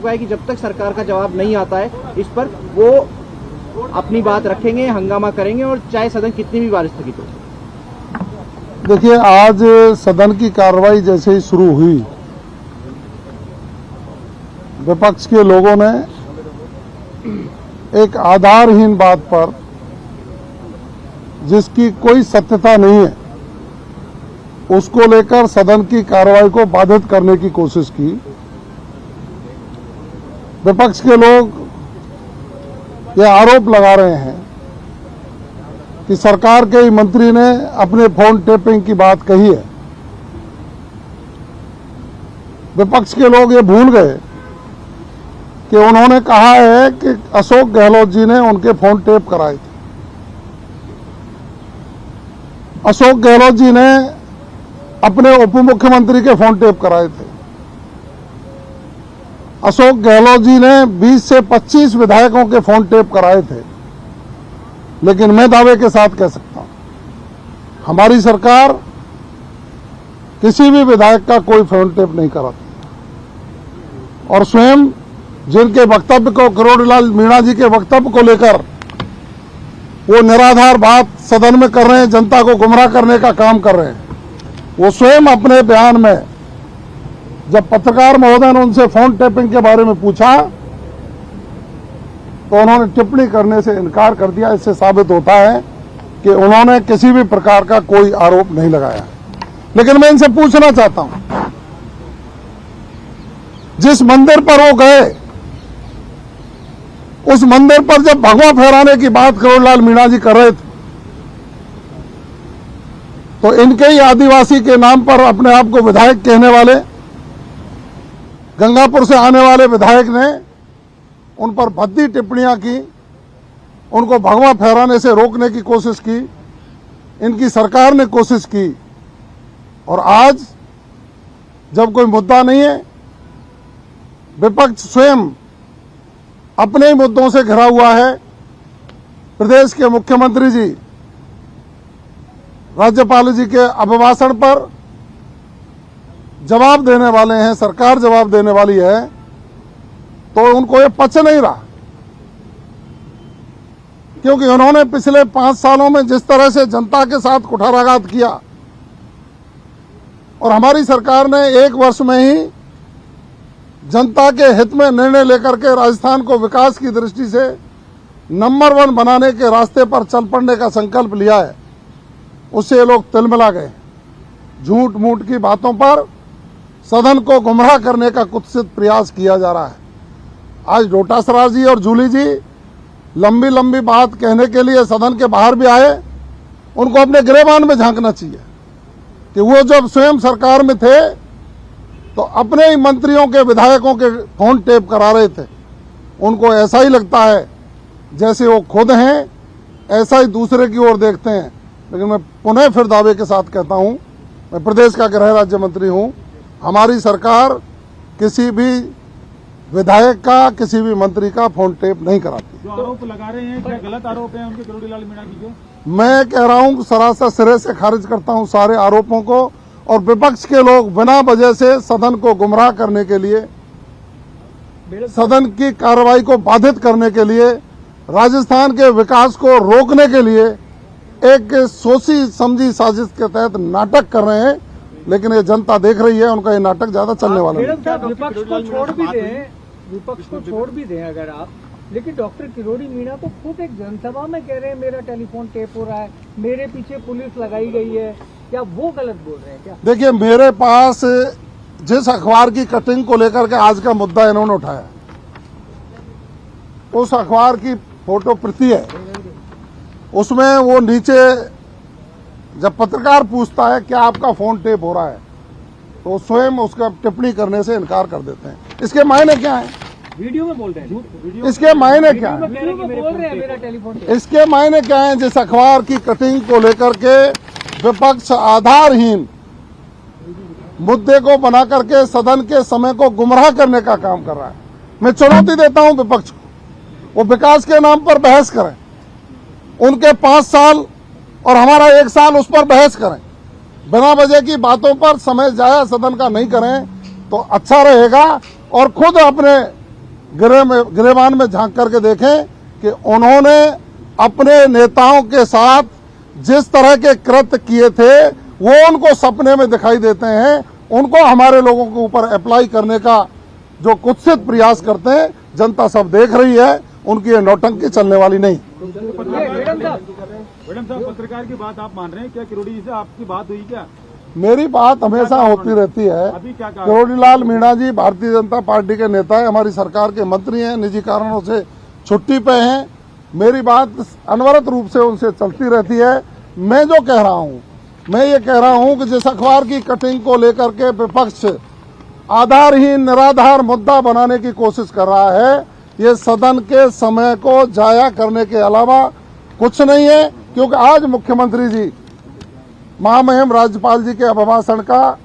चुका है कि जब तक सरकार का जवाब नहीं आता है इस पर वो अपनी बात रखेंगे, हंगामा करेंगे और चाहे सदन कितनी भी बार स्थगित हो। देखिए, आज सदन की कार्रवाई जैसे ही शुरू हुई, विपक्ष के लोगों ने एक आधारहीन बात पर, जिसकी कोई सत्यता नहीं है, उसको लेकर सदन की कार्रवाई को बाधित करने की कोशिश की। विपक्ष के लोग ये आरोप लगा रहे हैं कि सरकार के ही मंत्री ने अपने फोन टेपिंग की बात कही है। विपक्ष के लोग ये भूल गए कि उन्होंने कहा है कि अशोक गहलोत जी ने उनके फोन टेप कराए थे। अशोक गहलोत जी ने अपने उप मुख्यमंत्री के फोन टेप कराए थे। अशोक गहलोत जी ने 20 से 25 विधायकों के फोन टेप कराए थे। लेकिन मैं दावे के साथ कह सकता हूं, हमारी सरकार किसी भी विधायक का कोई फोन टेप नहीं कराती। और स्वयं जिनके वक्तव्य को, किरोड़ीलाल मीणा जी के वक्तव्य को लेकर वो निराधार बात सदन में कर रहे हैं, जनता को गुमराह करने का काम कर रहे हैं, वो स्वयं अपने बयान में, जब पत्रकार महोदय ने उनसे फोन टेपिंग के बारे में पूछा तो उन्होंने टिप्पणी करने से इनकार कर दिया। इससे साबित होता है कि उन्होंने किसी भी प्रकार का कोई आरोप नहीं लगाया। लेकिन मैं इनसे पूछना चाहता हूं, जिस मंदिर पर वो गए, उस मंदिर पर जब भगवा फहराने की बात किरोड़ीलाल मीणा जी कर रहे थे, तो इनके ही आदिवासी के नाम पर अपने आप को विधायक कहने वाले, गंगापुर से आने वाले विधायक ने उन पर भद्दी टिप्पणियां की, उनको भगवा फहराने से रोकने की कोशिश की, इनकी सरकार ने कोशिश की। और आज जब कोई मुद्दा नहीं है, विपक्ष स्वयं अपने ही मुद्दों से घिरा हुआ है। प्रदेश के मुख्यमंत्री जी राज्यपाल जी के अभिभाषण पर जवाब देने वाले हैं, सरकार जवाब देने वाली है, तो उनको ये पच नहीं रहा। क्योंकि उन्होंने पिछले 5 सालों में जिस तरह से जनता के साथ कुठाराघात किया, और हमारी सरकार ने 1 वर्ष में ही जनता के हित में निर्णय लेकर के राजस्थान को विकास की दृष्टि से नंबर 1 बनाने के रास्ते पर चल पड़ने का संकल्प लिया है, उससे ये लोग तिलमिला गए। झूठ मूठ की बातों पर सदन को गुमराह करने का कुत्सित प्रयास किया जा रहा है। आज डोटासरा जी और जूली जी लंबी लंबी बात कहने के लिए सदन के बाहर भी आए। उनको अपने गिरेबान में झांकना चाहिए कि वो जब स्वयं सरकार में थे तो अपने ही मंत्रियों के, विधायकों के फोन टेप करा रहे थे। उनको ऐसा ही लगता है जैसे वो खुद हैं, ऐसा ही दूसरे की ओर देखते हैं। लेकिन मैं पुनः फिर दावे के साथ कहता हूं, मैं प्रदेश का गृह राज्य मंत्री हूं, हमारी सरकार किसी भी विधायक का, किसी भी मंत्री का फोन टेप नहीं कराती। जो आरोप लगा रहे हैं, क्या गलत आरोप हैं उनके, किरोड़ीलाल मीणा जी के? मैं कह रहा हूं, सरासर सिरे से खारिज करता हूं सारे आरोपों को। और विपक्ष के लोग बिना वजह से सदन को गुमराह करने के लिए, सदन की कार्रवाई को बाधित करने के लिए, राजस्थान के विकास को रोकने के लिए एक सोची समझी साजिश के तहत नाटक कर रहे हैं। लेकिन ये जनता देख रही है, उनका ये नाटक ज्यादा चलने वाला है। विपक्ष को छोड़ भी दें अगर आप, लेकिन डॉक्टर किरोड़ी मीणा तो खुद एक जनसभा में कह रहे हैं मेरा टेलीफोन टेप हो रहा है, मेरे पीछे पुलिस लगाई गई है, क्या वो गलत बोल रहे हैं क्या? देखिए, मेरे पास जिस अखबार की कटिंग को लेकर के आज का मुद्दा इन्होंने उठाया, उस अखबार की फोटो प्रति है। उसमें वो नीचे जब पत्रकार पूछता है क्या आपका फोन टेप हो रहा है, तो स्वयं उसका टिप्पणी करने से इनकार कर देते हैं। इसके मायने क्या है? वीडियो में बोल रहे हैं। इसके मायने क्या है? बोल रहे हैं मेरा टेलीफोन टेप। इसके मायने क्या है? जिस अखबार की कटिंग को लेकर के विपक्ष आधारहीन मुद्दे को बना करके सदन के समय को गुमराह करने का काम कर रहा है। मैं चुनौती देता हूं विपक्ष को, वो विकास के नाम पर बहस करें, उनके 5 साल और हमारा 1 साल उस पर बहस करें। बिना वजह की बातों पर समय जाया सदन का नहीं करें तो अच्छा रहेगा। और खुद अपने गिरेबान में झांक करके देखें कि उन्होंने अपने नेताओं के साथ जिस तरह के कृत्य किए थे वो उनको सपने में दिखाई देते हैं, उनको हमारे लोगों के ऊपर अप्लाई करने का जो कुत्सित प्रयास करते हैं, जनता सब देख रही है, उनकी ये नौटंकी चलने वाली नहीं। मैडम साहब, पत्रकार की बात आप मान रहे हैं क्या? किरोड़ी से आपकी बात हुई क्या? मेरी बात हमेशा होती रहती है। अभी क्या कहा? किरोड़ीलाल मीणा जी भारतीय जनता पार्टी के नेता है, हमारी सरकार के मंत्री हैं, निजी कारणों से छुट्टी पे हैं। मेरी बात अनवरत रूप से उनसे चलती रहती है। मैं जो कह रहा हूं, मैं ये कह रहा हूं कि जिस अखबार की कटिंग को लेकर के विपक्ष आधारहीन निराधार मुद्दा बनाने की कोशिश कर रहा है, ये सदन के समय को जाया करने के अलावा कुछ नहीं है। क्योंकि आज मुख्यमंत्री जी महामहिम राज्यपाल जी के अभिभाषण का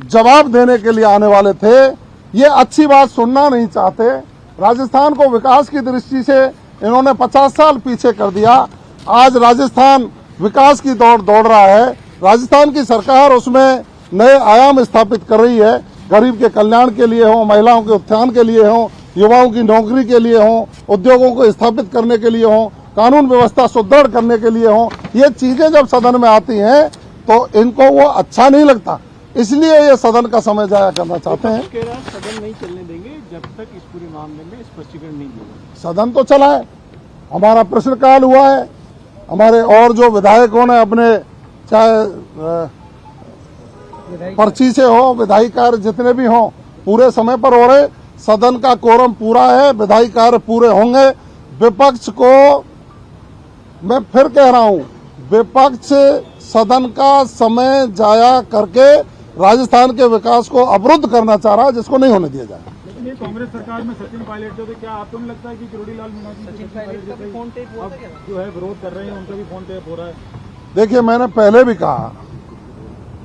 जवाब देने के लिए आने वाले थे। ये अच्छी बात सुनना नहीं चाहते। राजस्थान को विकास की दृष्टि से इन्होंने 50 साल पीछे कर दिया। आज राजस्थान विकास की दौड़ रहा है। राजस्थान की सरकार उसमें नए आयाम स्थापित कर रही है, गरीब के कल्याण के लिए हो, महिलाओं के उत्थान के लिए हो, युवाओं की नौकरी के लिए हो, उद्योगों को स्थापित करने के लिए हो, कानून व्यवस्था सुदृढ़ करने के लिए हो। ये चीजें जब सदन में आती हैं तो इनको वो अच्छा नहीं लगता, इसलिए ये सदन का समय जाया करना चाहते हैं। सदन नहीं चलने देंगे जब तक इस पूरे मामले में स्पष्टीकरण नहीं होगा। सदन तो चला है, हमारा प्रश्नकाल हुआ है, हमारे और जो विधायकों ने अपने चाहे पर्ची से हो, विधायी कार्य जितने भी हों पूरे समय पर हो रहे। सदन का कोरम पूरा है, विधायी कार्य पूरे होंगे। विपक्ष को मैं फिर कह रहा हूं, विपक्ष सदन का समय जाया करके राजस्थान के विकास को अवरुद्ध करना चाह रहा है, जिसको नहीं होने दिया जाए। लेकिन ये कांग्रेस सरकार में सचिन पायलट जो थे, क्या आपको नहीं लगता है कि किरोड़ीलाल मीणा जी अब जो है विरोध कर रहे हैं, उनका भी फोन टेप हो रहा है? देखिए, मैंने पहले भी कहा,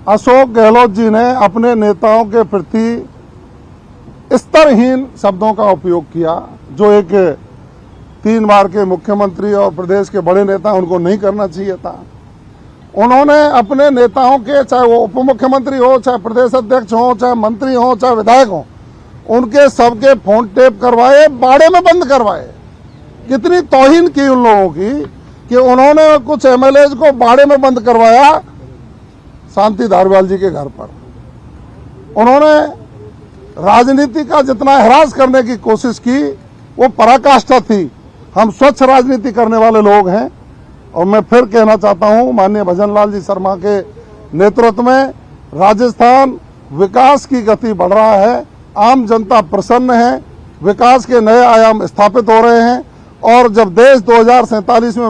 अशोक गहलोत जी ने अपने नेताओं के प्रति स्तरहीन शब्दों का उपयोग किया, जो एक 3 बार के मुख्यमंत्री और प्रदेश के बड़े नेता उनको नहीं करना चाहिए था। उन्होंने अपने नेताओं के, चाहे वो उप मुख्यमंत्री हो, चाहे प्रदेश अध्यक्ष हो, चाहे मंत्री हो, चाहे विधायक हो, उनके सबके फोन टेप करवाए, बाड़े में बंद करवाए। कितनी तौहीन की उन लोगों की कि उन्होंने कुछ एमएलए को बाड़े में बंद करवाया शांति धारीवाल जी के घर पर। उन्होंने राजनीति का जितना हिरास करने की कोशिश की वो पराकाष्ठा थी। हम स्वच्छ राजनीति करने वाले लोग हैं और मैं फिर कहना चाहता हूं, माननीय भजन लाल जी शर्मा के नेतृत्व में राजस्थान विकास की गति बढ़ रहा है। आम जनता प्रसन्न है, विकास के नए आयाम स्थापित हो रहे हैं और जब देश 2047 में